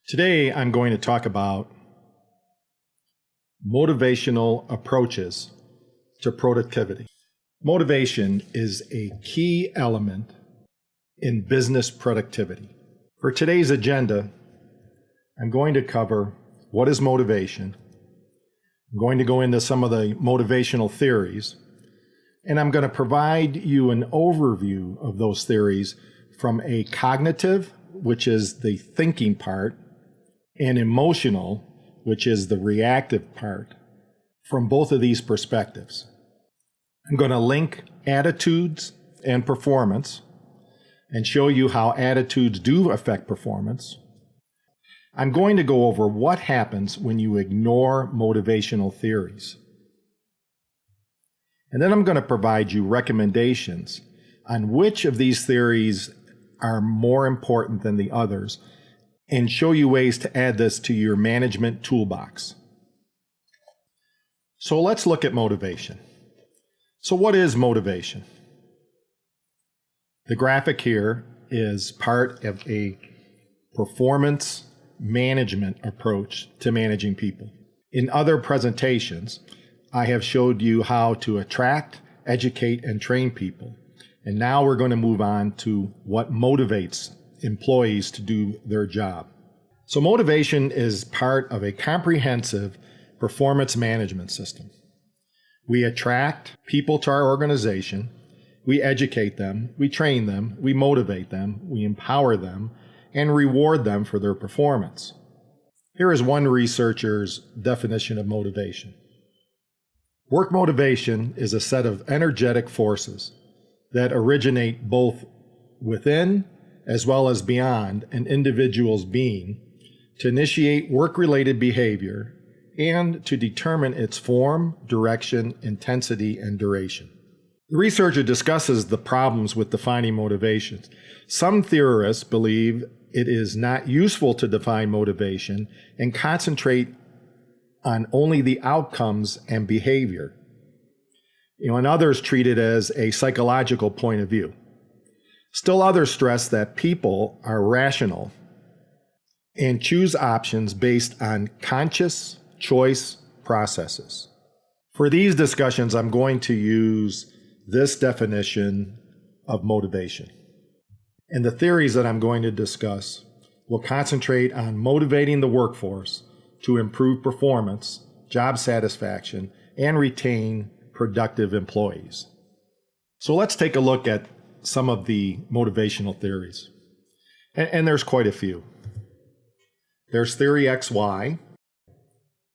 Today, I'm going to talk about motivational approaches to productivity. Motivation is a key element in business productivity. For today's agenda, I'm going to cover what is motivation. I'm going to go into some of the motivational theories, and I'm going to provide you an overview of those theories from a cognitive, which is the thinking part, and emotional, which is the reactive part, from both of these perspectives. I'm going to link attitudes and performance and show you how attitudes do affect performance. I'm going to go over what happens when you ignore motivational theories. And then I'm going to provide you recommendations on which of these theories are more important than the others, and show you ways to add this to your management toolbox. So let's look at motivation. So what is motivation? The graphic here is part of a performance management approach to managing people. In other presentations, I have showed you how to attract, educate, and train people. And now we're going to move on to what motivates employees to do their job. So motivation is part of a comprehensive performance management system. We attract people to our organization, we educate them, we train them, we motivate them, we empower them, and reward them for their performance. Here is one researcher's definition of motivation. Work motivation is a set of energetic forces that originate both within as well as beyond an individual's being to initiate work-related behavior and to determine its form, direction, intensity, and duration. The researcher discusses the problems with defining motivations. Some theorists believe it is not useful to define motivation and concentrate on only the outcomes and behavior. And others treat it as a psychological point of view. Still others stress that people are rational and choose options based on conscious choice processes. For these discussions, I'm going to use this definition of motivation. And the theories that I'm going to discuss will concentrate on motivating the workforce to improve performance, job satisfaction, and retain productive employees. So let's take a look at some of the motivational theories. And there's quite a few. There's theory XY.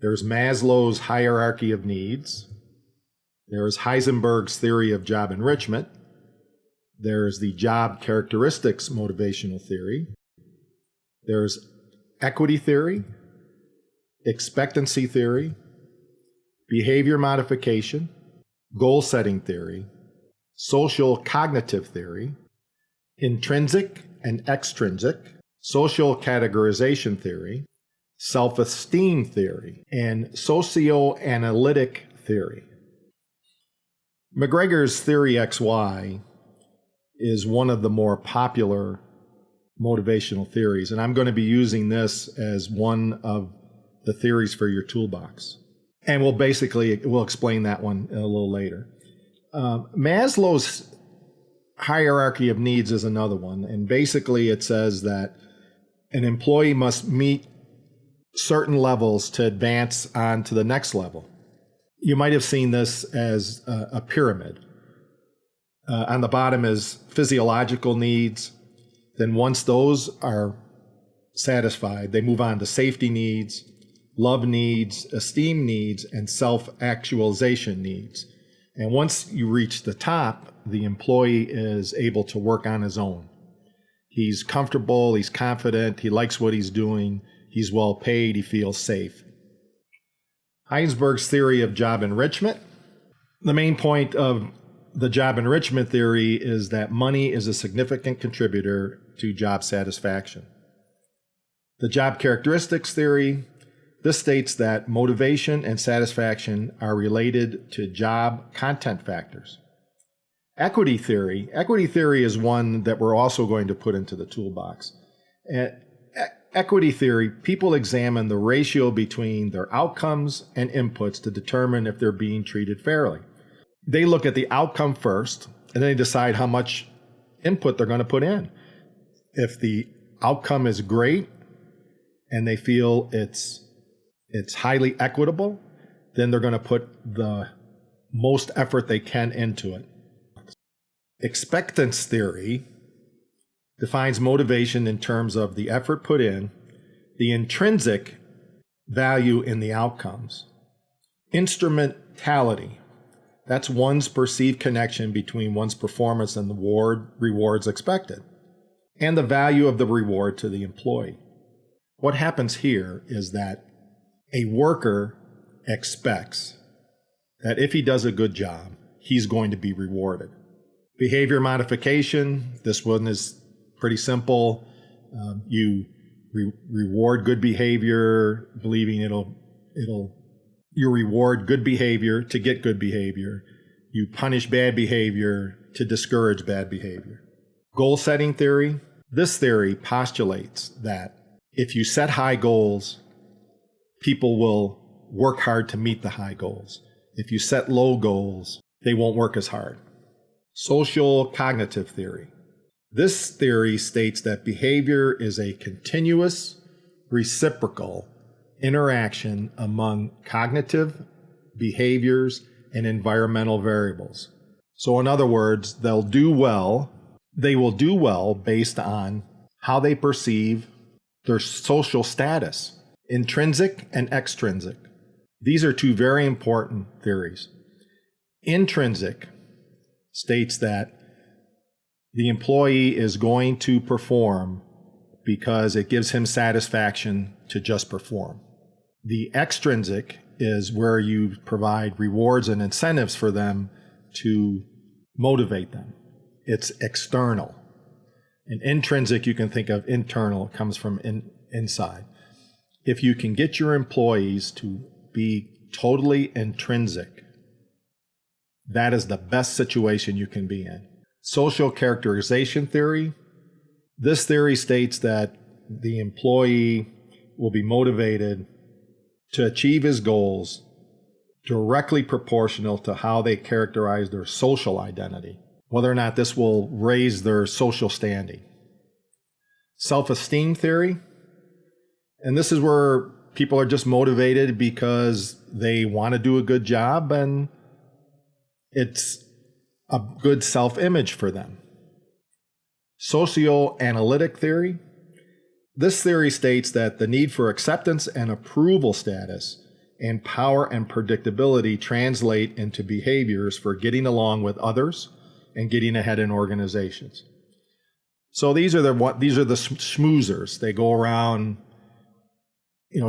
There's Maslow's hierarchy of needs. There's Heisenberg's theory of job enrichment. There's the job characteristics motivational theory. There's equity theory, expectancy theory, behavior modification, goal setting theory, social cognitive theory, intrinsic and extrinsic, social categorization theory, self-esteem theory, and socioanalytic theory. McGregor's theory XY is one of the more popular motivational theories, and I'm going to be using this as one of the theories for your toolbox. And we'll explain that one a little later. Maslow's hierarchy of needs is another one, and basically it says that an employee must meet certain levels to advance on to the next level. You might have seen this as a pyramid. On the bottom is physiological needs. Then once those are satisfied, they move on to safety needs, love needs, esteem needs, and self-actualization needs. And once you reach the top, the employee is able to work on his own. He's comfortable, he's confident, he likes what he's doing, he's well paid, he feels safe. Heisenberg's theory of job enrichment. The main point of the job enrichment theory is that money is a significant contributor to job satisfaction. The job characteristics theory. This states that motivation and satisfaction are related to job content factors. Equity theory is one that we're also going to put into the toolbox. Equity theory, people examine the ratio between their outcomes and inputs to determine if they're being treated fairly. They look at the outcome first, and then they decide how much input they're going to put in. If the outcome is great and they feel it's highly equitable, then they're going to put the most effort they can into it. Expectancy theory defines motivation in terms of the effort put in, the intrinsic value in the outcomes. Instrumentality, that's one's perceived connection between one's performance and the rewards expected, and the value of the reward to the employee. What happens here is that a worker expects that if he does a good job, he's going to be rewarded. Behavior modification, this one is pretty simple. You reward good behavior, believing you reward good behavior to get good behavior. You punish bad behavior to discourage bad behavior. Goal setting theory. This theory postulates that if you set high goals, people will work hard to meet the high goals. If you set low goals, they won't work as hard. Social cognitive theory. This theory states that behavior is a continuous, reciprocal interaction among cognitive behaviors and environmental variables. So in other words, they will do well based on how they perceive their social status, intrinsic and extrinsic. These are two very important theories. Intrinsic states that the employee is going to perform because it gives him satisfaction to just perform. The extrinsic is where you provide rewards and incentives for them to motivate them. It's external. And intrinsic, you can think of internal, it comes from inside. If you can get your employees to be totally intrinsic, that is the best situation you can be in. Social characterization theory. This theory states that the employee will be motivated to achieve his goals directly proportional to how they characterize their social identity, whether or not this will raise their social standing. Self-esteem theory. And this is where people are just motivated because they want to do a good job and it's a good self-image for them. Socioanalytic theory. This theory states that the need for acceptance and approval status and power and predictability translate into behaviors for getting along with others and getting ahead in organizations. So these are the schmoozers. They go around,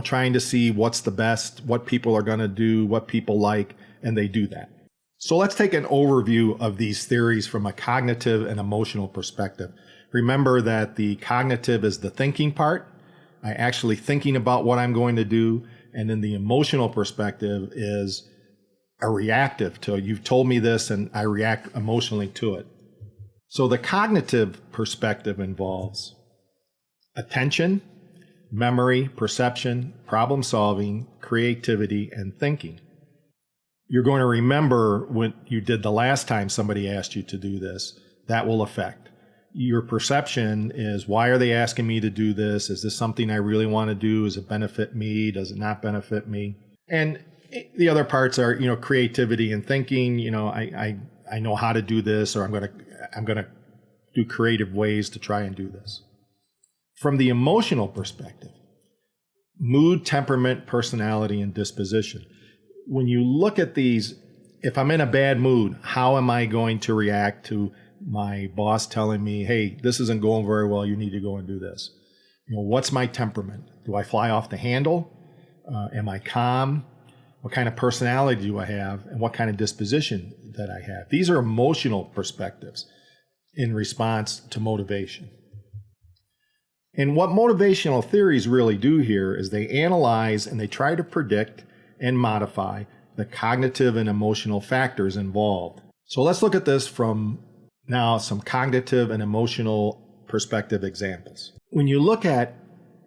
trying to see what's the best, what people are going to do, what people like, and they do that. So let's take an overview of these theories from a cognitive and emotional perspective. Remember that the cognitive is the thinking part, I actually thinking about what I'm going to do, and then the emotional perspective is a reactive to it. You've told me this and I react emotionally to it. So the cognitive perspective involves attention, memory, perception, problem solving, creativity, and thinking. You're going to remember what you did the last time somebody asked you to do this. That will affect. Your perception is, why are they asking me to do this? Is this something I really want to do? Does it benefit me? Does it not benefit me? And the other parts are, creativity and thinking. I know how to do this, or I'm going to do creative ways to try and do this. From the emotional perspective, mood, temperament, personality, and disposition. When you look at these, if I'm in a bad mood, how am I going to react to my boss telling me, hey, this isn't going very well, you need to go and do this? What's my temperament? Do I fly off the handle? Am I calm? What kind of personality do I have? And what kind of disposition that I have? These are emotional perspectives in response to motivation. And what motivational theories really do here is they analyze and they try to predict and modify the cognitive and emotional factors involved. So let's look at this from now some cognitive and emotional perspective examples. When you look at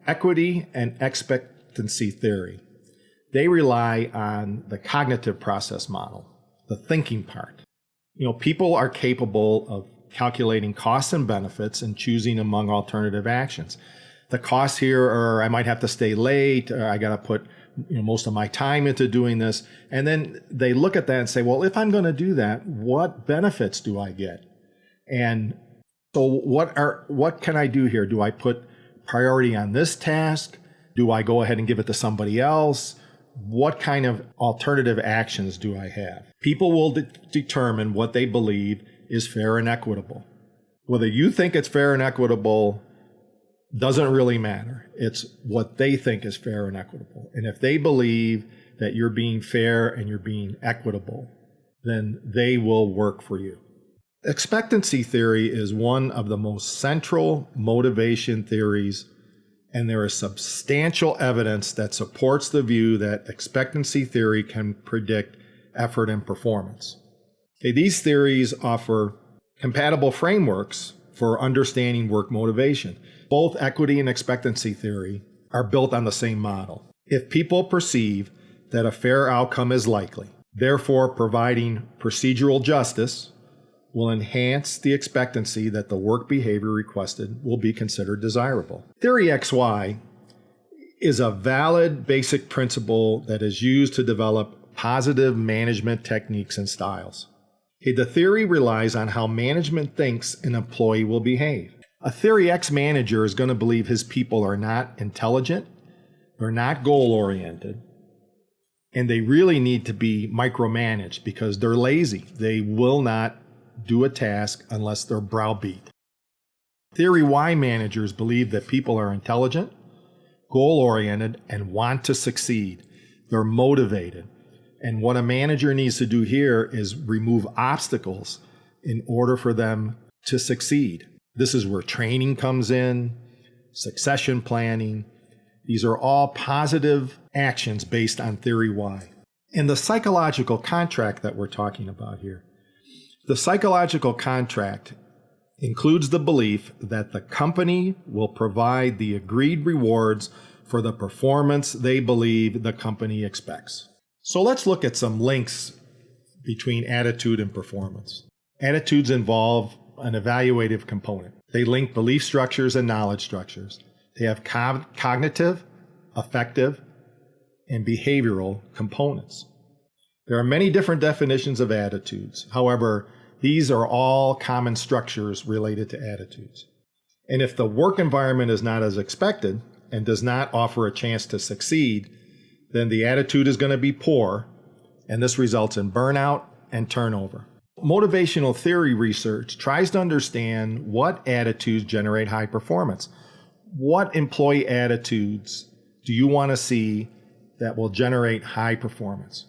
Equity and expectancy theory. They rely on the cognitive process model, the thinking part. People are capable of calculating costs and benefits and choosing among alternative actions. The costs here are I might have to stay late, or I got to put most of my time into doing this. And then they look at that and say, well, if I'm going to do that, what benefits do I get? And so what can I do here? Do I put priority on this task? Do I go ahead and give it to somebody else? What kind of alternative actions do I have? People will determine what they believe is fair and equitable. Whether you think it's fair and equitable doesn't really matter. It's what they think is fair and equitable. And if they believe that you're being fair and you're being equitable, then they will work for you. Expectancy theory is one of the most central motivation theories, and there is substantial evidence that supports the view that expectancy theory can predict effort and performance. Okay, these theories offer compatible frameworks for understanding work motivation. Both equity and expectancy theory are built on the same model. If people perceive that a fair outcome is likely, therefore providing procedural justice will enhance the expectancy that the work behavior requested will be considered desirable. Theory XY is a valid basic principle that is used to develop positive management techniques and styles. The theory relies on how management thinks an employee will behave. A Theory X manager is going to believe his people are not intelligent, they're not goal-oriented, and they really need to be micromanaged because they're lazy. They will not do a task unless they're browbeat. Theory Y managers believe that people are intelligent, goal-oriented, and want to succeed. They're motivated. And what a manager needs to do here is remove obstacles in order for them to succeed. This is where training comes in, succession planning. These are all positive actions based on Theory Y. And the psychological contract that we're talking about here. The psychological contract includes the belief that the company will provide the agreed rewards for the performance they believe the company expects. So let's look at some links between attitude and performance. Attitudes involve an evaluative component. They link belief structures and knowledge structures. They have cognitive, affective, and behavioral components. There are many different definitions of attitudes. However, these are all common structures related to attitudes. And if the work environment is not as expected and does not offer a chance to succeed, then the attitude is going to be poor, and this results in burnout and turnover. Motivational theory research tries to understand what attitudes generate high performance. What employee attitudes do you want to see that will generate high performance?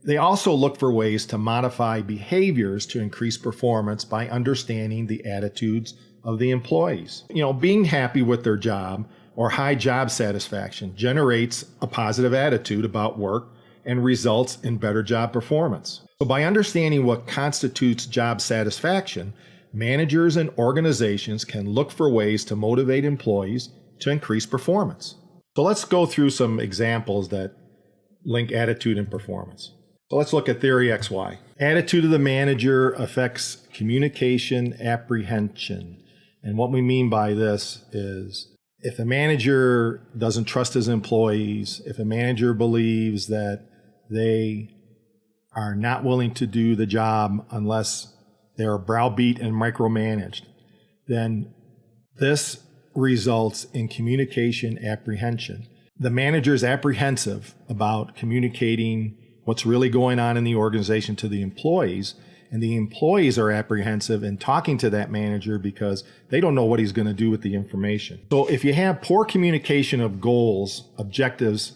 They also look for ways to modify behaviors to increase performance by understanding the attitudes of the employees. Being happy with their job or high job satisfaction generates a positive attitude about work and results in better job performance. So by understanding what constitutes job satisfaction, managers and organizations can look for ways to motivate employees to increase performance. So let's go through some examples that link attitude and performance. So let's look at Theory XY. Attitude of the manager affects communication apprehension. And what we mean by this is if a manager doesn't trust his employees, if a manager believes that they are not willing to do the job unless they're browbeat and micromanaged, then this results in communication apprehension. The manager is apprehensive about communicating what's really going on in the organization to the employees, and the employees are apprehensive in talking to that manager because they don't know what he's going to do with the information. So if you have poor communication of goals, objectives,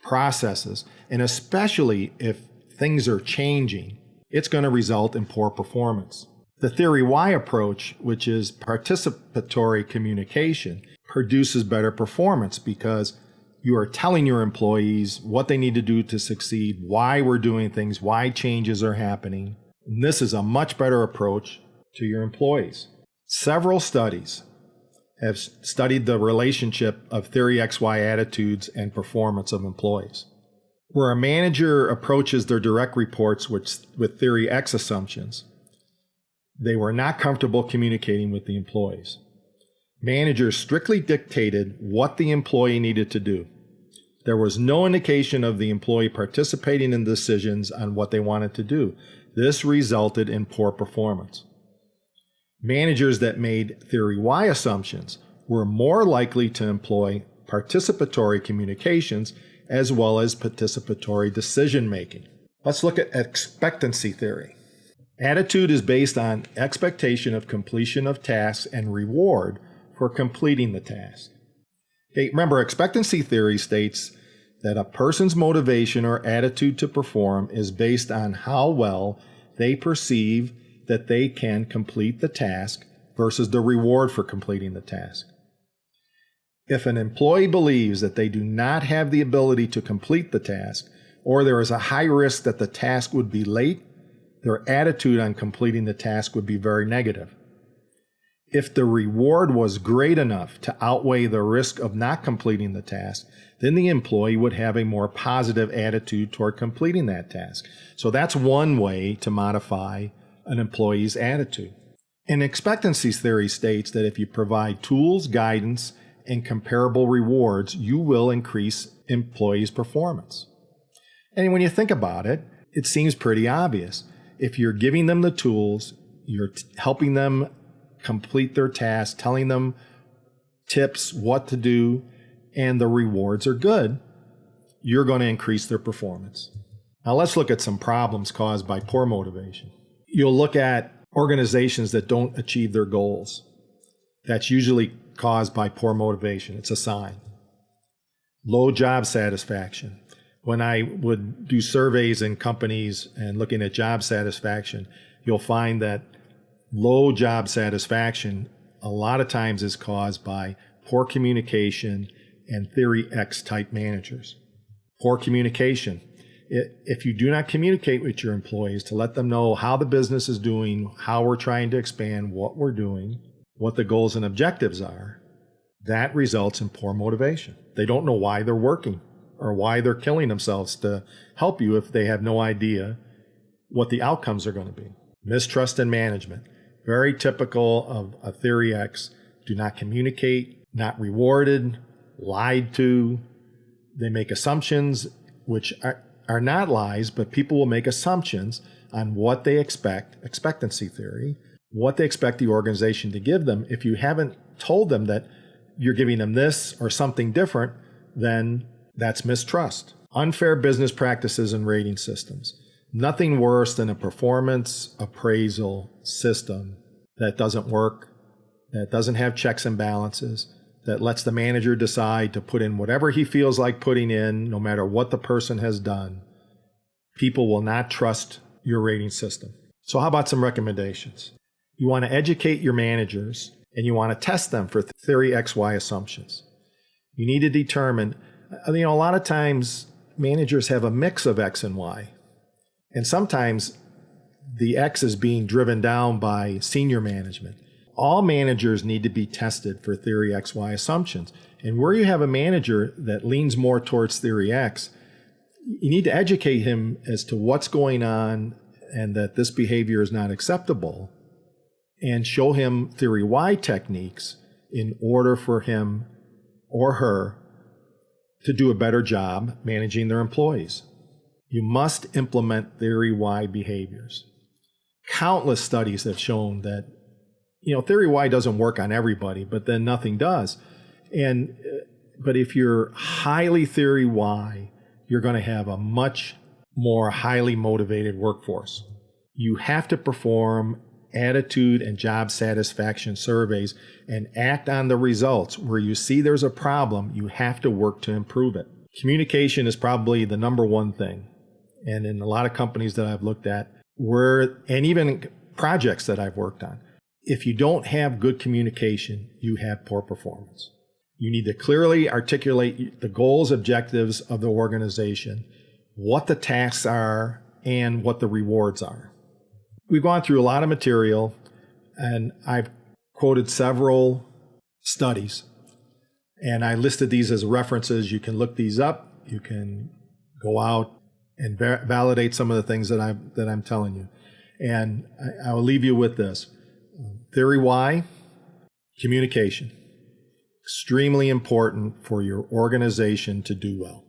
processes, and especially if things are changing, it's going to result in poor performance. The Theory Y approach, which is participatory communication, produces better performance because you are telling your employees what they need to do to succeed, why we're doing things, why changes are happening. And this is a much better approach to your employees. Several studies have studied the relationship of Theory XY attitudes and performance of employees. Where a manager approaches their direct reports with Theory X assumptions, they were not comfortable communicating with the employees. Managers strictly dictated what the employee needed to do. There was no indication of the employee participating in decisions on what they wanted to do. This resulted in poor performance. Managers that made Theory Y assumptions were more likely to employ participatory communications as well as participatory decision making. Let's look at expectancy theory. Attitude is based on expectation of completion of tasks and reward for completing the task. Okay, remember, expectancy theory states that a person's motivation or attitude to perform is based on how well they perceive that they can complete the task versus the reward for completing the task. If an employee believes that they do not have the ability to complete the task, or there is a high risk that the task would be late, their attitude on completing the task would be very negative. If the reward was great enough to outweigh the risk of not completing the task, then the employee would have a more positive attitude toward completing that task. So that's one way to modify an employee's attitude. And expectancy theory states that if you provide tools, guidance, and comparable rewards, you will increase employees' performance. And when you think about it, it seems pretty obvious. If you're giving them the tools, you're helping them complete their task, telling them tips, what to do, and the rewards are good, you're going to increase their performance. Now let's look at some problems caused by poor motivation. You'll look at organizations that don't achieve their goals. That's usually caused by poor motivation. It's a sign. Low job satisfaction. When I would do surveys in companies and looking at job satisfaction, you'll find that low job satisfaction a lot of times is caused by poor communication and Theory X type managers. Poor communication. If you do not communicate with your employees to let them know how the business is doing, how we're trying to expand, what we're doing, what the goals and objectives are, that results in poor motivation. They don't know why they're working or why they're killing themselves to help you if they have no idea what the outcomes are going to be. Mistrust in management. Very typical of a Theory X. Do not communicate, not rewarded, lied to. They make assumptions, which are not lies, but people will make assumptions on what they expect, expectancy theory, what they expect the organization to give them. If you haven't told them that you're giving them this or something different, then that's mistrust. Unfair business practices and rating systems. Nothing worse than a performance appraisal system that doesn't work, that doesn't have checks and balances, that lets the manager decide to put in whatever he feels like putting in, no matter what the person has done. People will not trust your rating system. So how about some recommendations? You want to educate your managers and you want to test them for Theory XY assumptions. You need to determine, a lot of times managers have a mix of X and Y. And sometimes the X is being driven down by senior management. All managers need to be tested for Theory XY assumptions. And where you have a manager that leans more towards Theory X, you need to educate him as to what's going on and that this behavior is not acceptable, and show him Theory Y techniques in order for him or her to do a better job managing their employees. You must implement Theory Y behaviors. Countless studies have shown that, Theory Y doesn't work on everybody, but then nothing does. But if you're highly Theory Y, you're going to have a much more highly motivated workforce. You have to perform attitude and job satisfaction surveys and act on the results. Where you see there's a problem, you have to work to improve it. Communication is probably the number one thing. And in a lot of companies that I've looked at, and even projects that I've worked on, if you don't have good communication, you have poor performance. You need to clearly articulate the goals, objectives of the organization, what the tasks are, and what the rewards are. We've gone through a lot of material, and I've quoted several studies. And I listed these as references. You can look these up. You can go out and validate some of the things that I'm telling you. And I will leave you with this. Theory Y, communication. Extremely important for your organization to do well.